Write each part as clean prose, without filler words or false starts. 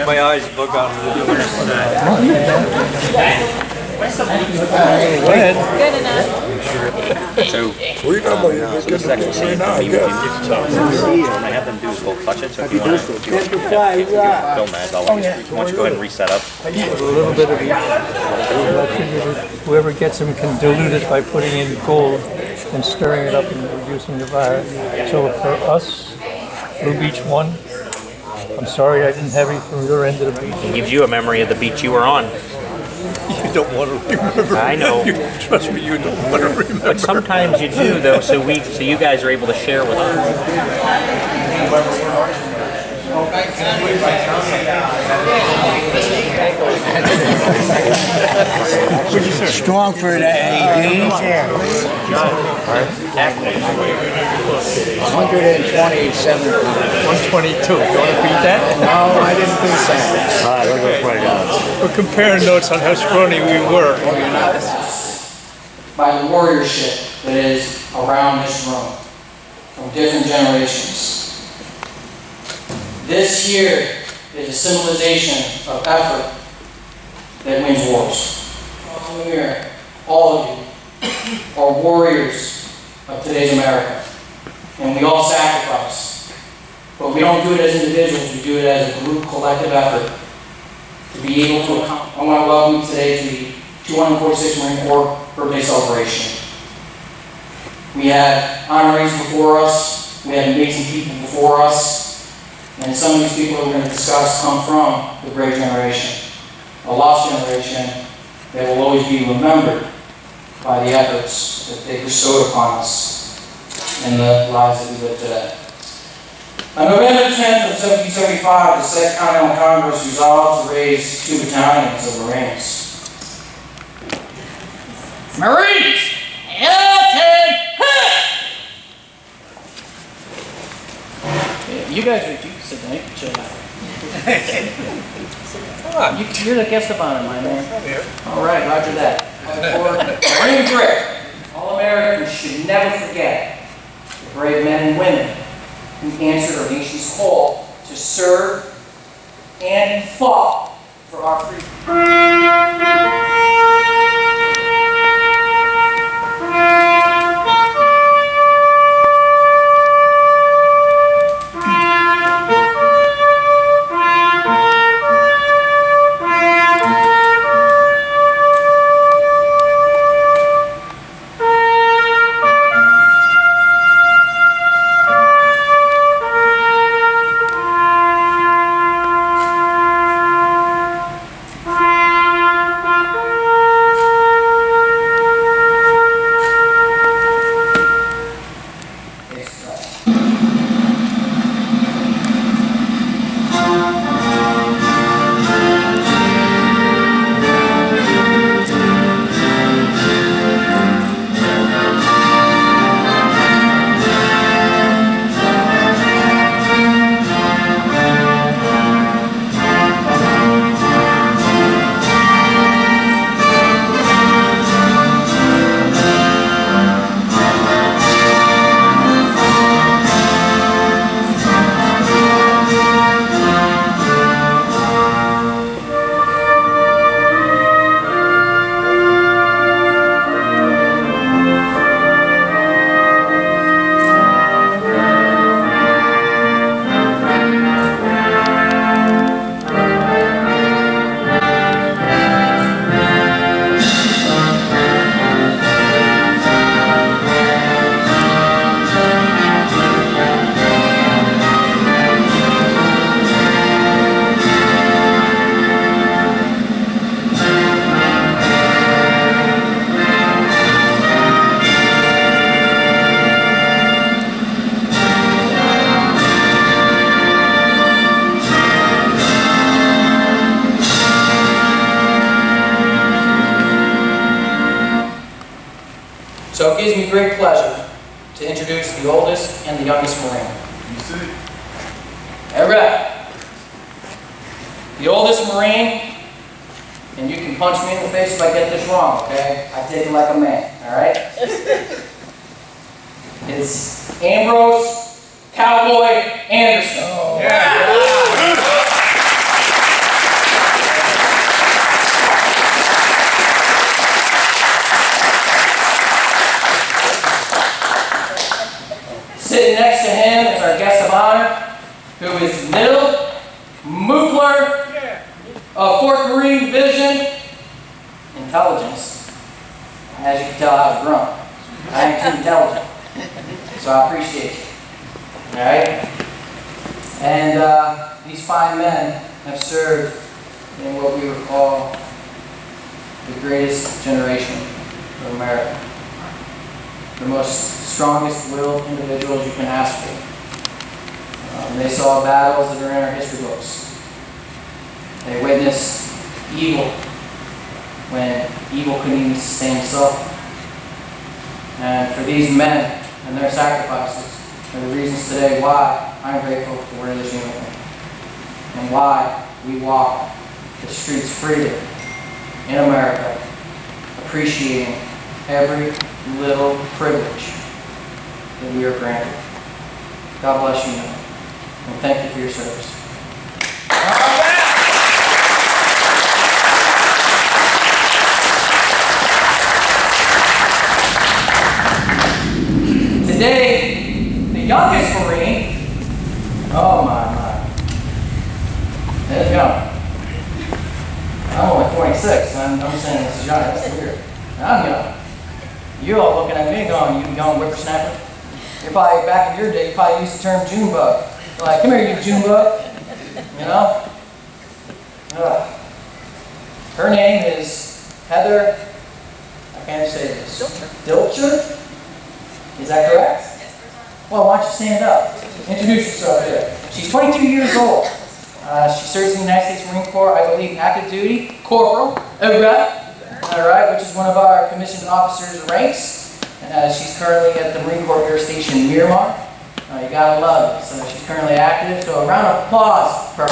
My eyes bug out. Good enough. So, What are you talking about? You're so this is actually saying now, I for me guess. so what I have them do is go clutch it. So if you want to film that, I'll why don't you go ahead and reset up. A little bit of each. Whoever gets them can dilute it by putting in gold and stirring it up and reducing the fire. So for us, Blue Beach 1, I'm sorry I didn't have you from your end of the beach. It gives you a memory of the beach you were on. You don't want to remember. I know. Trust me, you don't want to remember. But sometimes you do, though, so you guys are able to share with us. Strong for the 127 pounds. 122. You want to beat that? No, I didn't think so. We're comparing notes on how scrawny we were. By the warriorship that is around this room from different generations. This here is a symbolization of effort that wins wars. Here, all of you are warriors of today's America. And we all sacrifice. But we don't do it as individuals, we do it as a group, collective effort to be able to accomplish. I want to welcome you today to the 246th Marine Corps birthday celebration. We had honorees before us, we had amazing people before us, and some of these people that we're going to discuss come from the great generation, a lost generation that will always be remembered by the efforts that they bestowed upon us in the lives that we live today. On November 10th of 1775, the 2nd Continental Congress resolved to raise 2 battalions of Marines. Marines! You guys are sit down. Chill out. Come on. You're the guest of honor, my man. All right, roger that. Marine grit. All Americans should never forget the brave men and women who answered our nation's call to serve and fought for our freedom. So it gives me great pleasure to introduce the oldest and the youngest Marine. All right. The oldest Marine, and you can punch me in the face if I get this wrong, okay? I take it like a man, all right? It's Ambrose, Cowboy, Anderson. Oh. Yeah. Sitting next to him is our guest of honor, who is Nils Mockler of Fort Marine Division Intelligence. As you can tell, I was drunk. I ain't too intelligent, so I appreciate you. All right? And these fine men have served in what we would call the greatest generation of America. The most strongest-willed individuals you can ask for. They saw battles that are in our history books. They witnessed evil when evil couldn't even sustain itself. And for these men and their sacrifices are the reasons today why I'm grateful to wear this uniform and why we walk the streets freely in America, appreciating every little privilege that we are granted. God bless you, men, and thank you for your service. Today, the youngest Marine, oh my. That's young. I'm only 26, and I'm saying this is young, that's weird. I'm young. You all looking at me going, you young whippersnapper. You're probably, back in your day, you probably used the term June bug. You're like, come here, you June bug. You know? Her name is Heather, I can't say this. Dilcher? Is that correct? Well, why don't you stand up? Introduce yourself here. She's 22 years old. She serves in the United States Marine Corps, I believe, active duty, corporal, alright, which is one of our commissioned officers' ranks. She's currently at the Marine Corps Air Station Miramar. You gotta love it. So she's currently active, so a round of applause for her.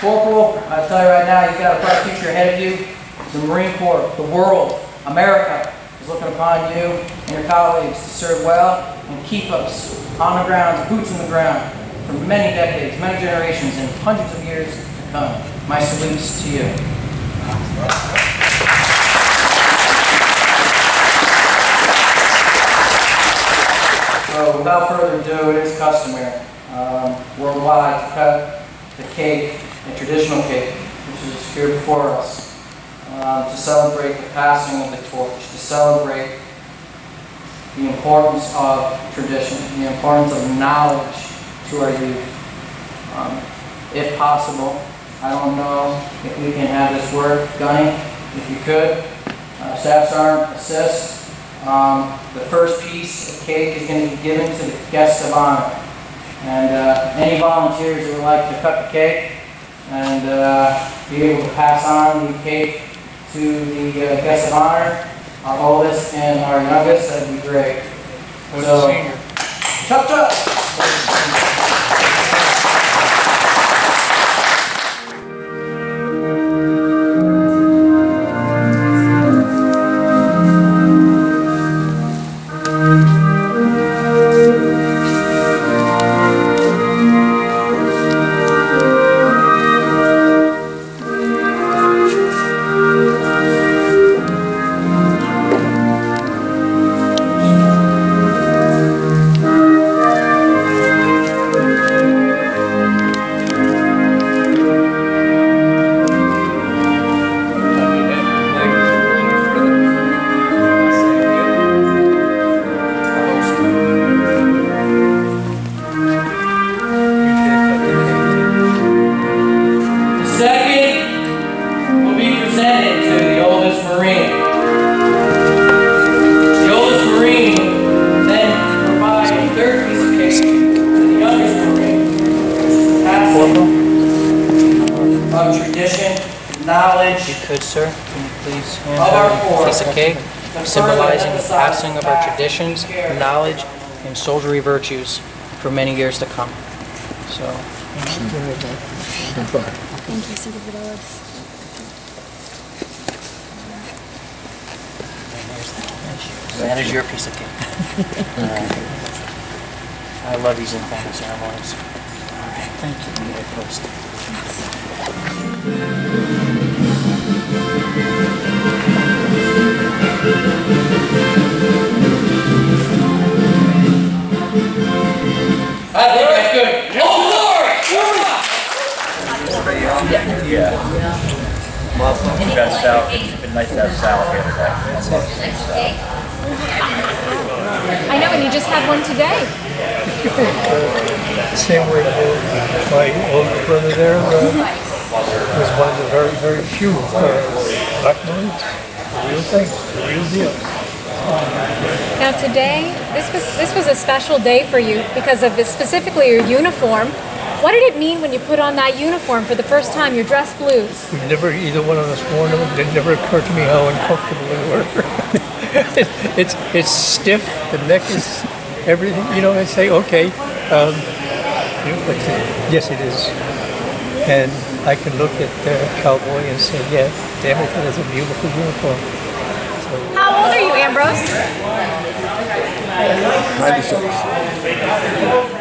Corporal, I tell you right now, you've got a bright future ahead of you. The Marine Corps, the world, America is looking upon you and your colleagues to serve well and keep us on the ground, boots in the ground, for many decades, many generations, and hundreds of years to come. My salutes to you. So without further ado, it is customary worldwide to cut the cake, a traditional cake, which is here before us, to celebrate the passing of the torch, to celebrate the importance of tradition, the importance of knowledge to our youth. If possible, I don't know if we can have this work, Gunny, if you could, Staff Sergeant, assist. The first piece of cake is going to be given to the guests of honor. And any volunteers that would like to cut the cake and be able to pass on the cake to the guests of honor, our oldest and our youngest, that'd be great. So, chop chop! Sir, can you please hand her a piece of cake symbolizing the passing of our traditions, knowledge, and soldiery virtues for many years to come. So, Thank you, Senator. That is your piece of cake. I love using family ceremonies. All right, thank you. Get it close. You guys, Sal, it's been nice to have Sal here today. I know, and you just had one today. Same way my older brother there was one of the very, very few black Marines. The real thing, the real deal. Now today, this was a special day for you because of specifically your uniform. What did it mean when you put on that uniform for the first time? Your dress blues. We've never, either one of us worn them. It never occurred to me how uncomfortable they were. It's stiff, the neck is everything. You know, I say, okay, yes it is. And I can look at Cowboy and say, yeah, damn it, that is a beautiful uniform. So, How old are you, Ambrose? 96.